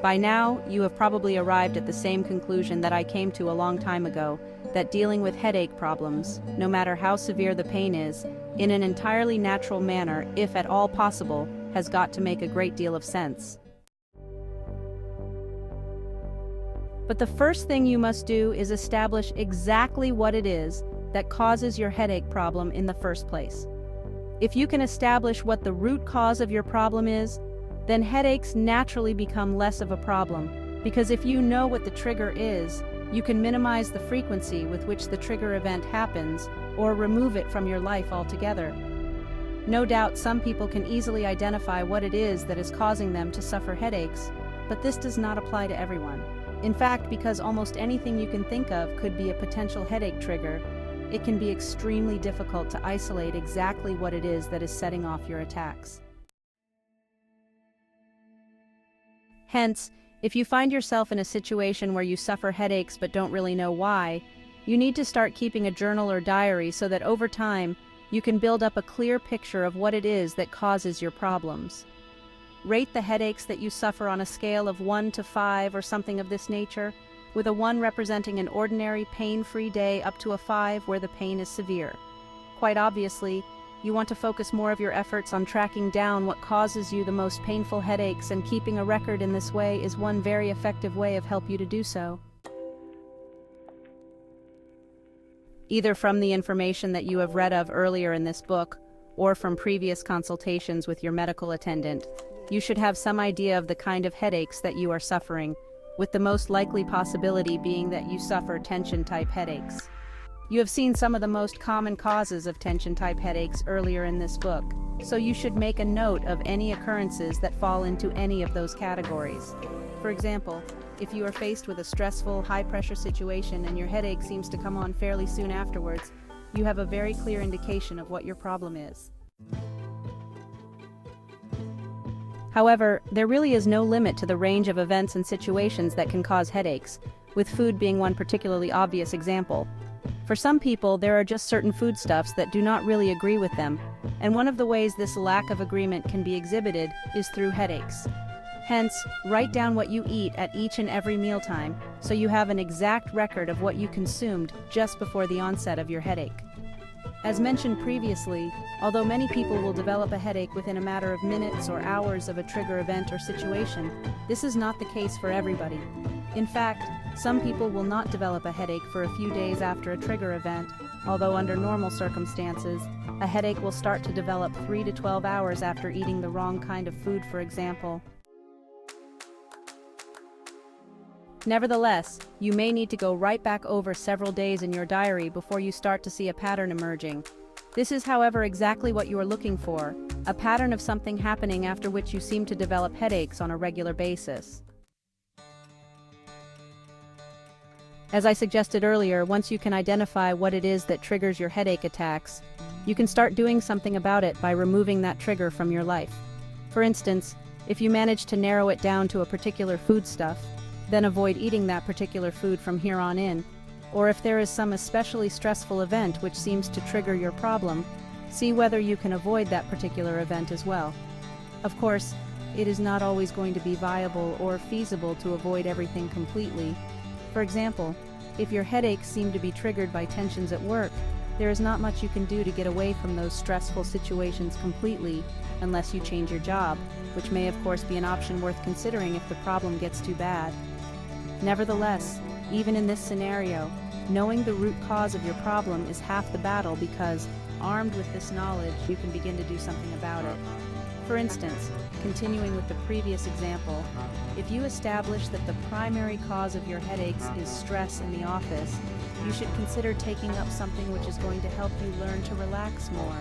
By now, you have probably arrived at the same conclusion that I came to a long time ago, that dealing with headache problems, no matter how severe the pain is, in an entirely natural manner, if at all possible, has got to make a great deal of sense. But the first thing you must do is establish exactly what it is that causes your headache problem in the first place. If you can establish what the root cause of your problem is, then headaches naturally become less of a problem, because if you know what the trigger is, you can minimize the frequency with which the trigger event happens or remove it from your life altogether. No doubt some people can easily identify what it is that is causing them to suffer headaches, but this does not apply to everyone. In fact, because almost anything you can think of could be a potential headache trigger, it can be extremely difficult to isolate exactly what it is that is setting off your attacks. Hence, if you find yourself in a situation where you suffer headaches but don't really know why, you need to start keeping a journal or diary so that over time, you can build up a clear picture of what it is that causes your problems. Rate the headaches that you suffer on a scale of 1 to 5 or something of this nature, with a 1 representing an ordinary pain-free day up to a 5 where the pain is severe. Quite obviously, you want to focus more of your efforts on tracking down what causes you the most painful headaches, and keeping a record in this way is one very effective way of help you to do so. Either from the information that you have read of earlier in this book, or from previous consultations with your medical attendant, you should have some idea of the kind of headaches that you are suffering, with the most likely possibility being that you suffer tension-type headaches. You have seen some of the most common causes of tension-type headaches earlier in this book, so you should make a note of any occurrences that fall into any of those categories. For example, if you are faced with a stressful, high-pressure situation and your headache seems to come on fairly soon afterwards, you have a very clear indication of what your problem is. However, there really is no limit to the range of events and situations that can cause headaches, with food being one particularly obvious example. For some people, there are just certain foodstuffs that do not really agree with them, and one of the ways this lack of agreement can be exhibited is through headaches. Hence, write down what you eat at each and every mealtime, so you have an exact record of what you consumed just before the onset of your headache. As mentioned previously, although many people will develop a headache within a matter of minutes or hours of a trigger event or situation, this is not the case for everybody. In fact, some people will not develop a headache for a few days after a trigger event, although under normal circumstances, a headache will start to develop 3 to 12 hours after eating the wrong kind of food, for example. Nevertheless, you may need to go right back over several days in your diary before you start to see a pattern emerging. This is, however, exactly what you are looking for, a pattern of something happening after which you seem to develop headaches on a regular basis. As I suggested earlier, once you can identify what it is that triggers your headache attacks, you can start doing something about it by removing that trigger from your life. For instance, if you manage to narrow it down to a particular foodstuff, then avoid eating that particular food from here on in. Or if there is some especially stressful event which seems to trigger your problem, see whether you can avoid that particular event as well. Of course, it is not always going to be viable or feasible to avoid everything completely. For example, if your headaches seem to be triggered by tensions at work, there is not much you can do to get away from those stressful situations completely unless you change your job, which may of course be an option worth considering if the problem gets too bad. Nevertheless, even in this scenario, knowing the root cause of your problem is half the battle, because, armed with this knowledge, you can begin to do something about it. For instance, continuing with the previous example, if you establish that the primary cause of your headaches is stress in the office, you should consider taking up something which is going to help you learn to relax more.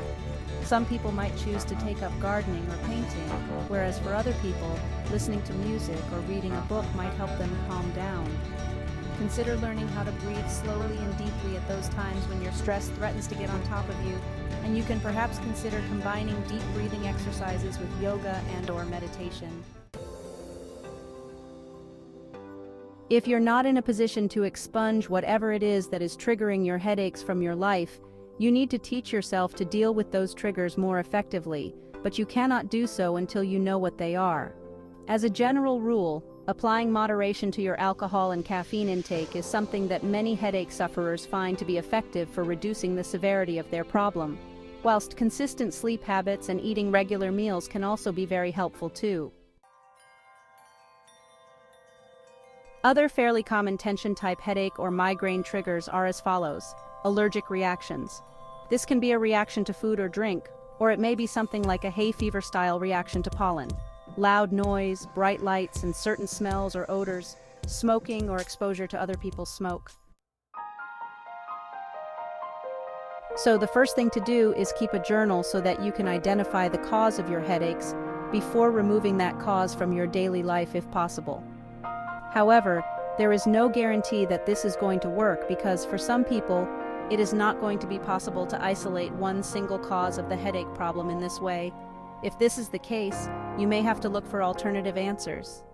Some people might choose to take up gardening or painting, whereas for other people, listening to music or reading a book might help them calm down. Consider learning how to breathe slowly and deeply at those times when your stress threatens to get on top of you, and you can perhaps consider combining deep breathing exercises with yoga and/or meditation. If you're not in a position to expunge whatever it is that is triggering your headaches from your life, you need to teach yourself to deal with those triggers more effectively, but you cannot do so until you know what they are. As a general rule, Applying moderation to your alcohol and caffeine intake is something that many headache sufferers find to be effective for reducing the severity of their problem, whilst consistent sleep habits and eating regular meals can also be very helpful too. Other fairly common tension-type headache or migraine triggers are as follows: allergic reactions. This can be a reaction to food or drink, or it may be something like a hay fever-style reaction to pollen. Loud noise, bright lights, and certain smells or odors, smoking or exposure to other people's smoke. So the first thing to do is keep a journal so that you can identify the cause of your headaches before removing that cause from your daily life if possible. However, there is no guarantee that this is going to work because for some people, it is not going to be possible to isolate one single cause of the headache problem in this way. If this is the case, you may have to look for alternative answers.